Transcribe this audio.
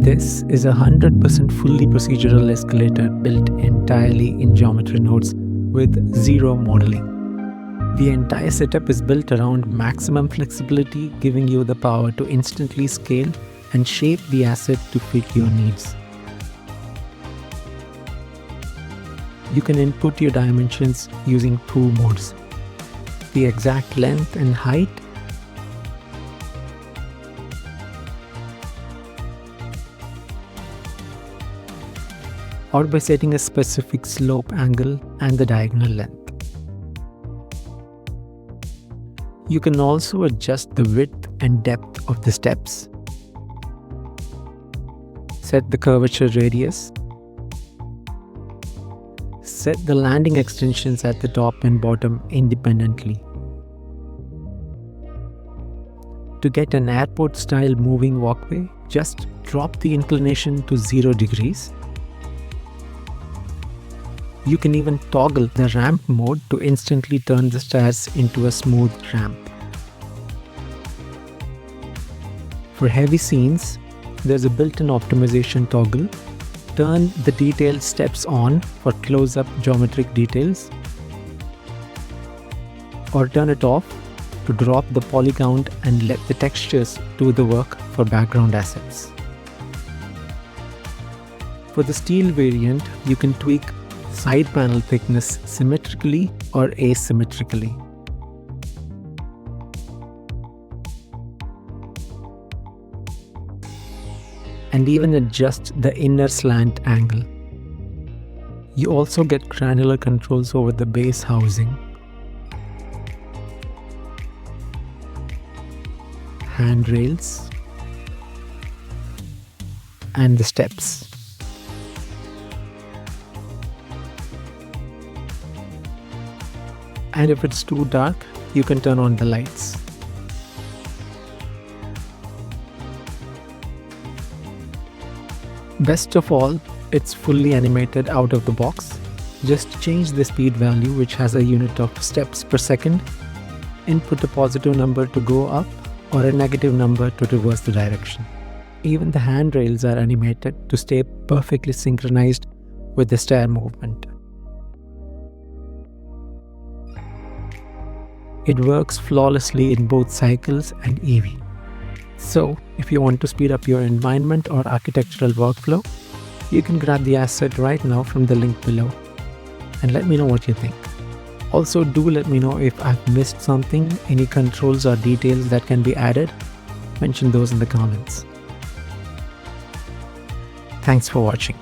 This is a 100% fully procedural escalator built entirely in geometry nodes with zero modeling. The entire setup is built around maximum flexibility, giving you the power to instantly scale and shape the asset to fit your needs. You can input your dimensions using two modes: the exact length and height, or by setting a specific slope angle and the diagonal length. You can also adjust the width and depth of the steps, set the curvature radius, set the landing extensions at the top and bottom independently. To get an airport-style moving walkway, just drop the inclination to 0 degrees. You can even toggle the ramp mode to instantly turn the stairs into a smooth ramp. For heavy scenes, there's a built-in optimization toggle. Turn the detailed steps on for close-up geometric details, or turn it off to drop the poly count and let the textures do the work for background assets. For the steel variant, you can tweak side panel thickness symmetrically or asymmetrically. And even adjust the inner slant angle. You also get granular controls over the base housing, handrails, and the steps. And if it's too dark, you can turn on the lights. Best of all, it's fully animated out of the box. Just change the speed value, which has a unit of steps per second. Input a positive number to go up or a negative number to reverse the direction. Even the handrails are animated to stay perfectly synchronized with the stair movement. It works flawlessly in both cycles and EV. So, if you want to speed up your environment or architectural workflow, you can grab the asset right now from the link below and let me know what you think. Also, do let me know if I've missed something, any controls or details that can be added. Mention those in the comments. Thanks for watching.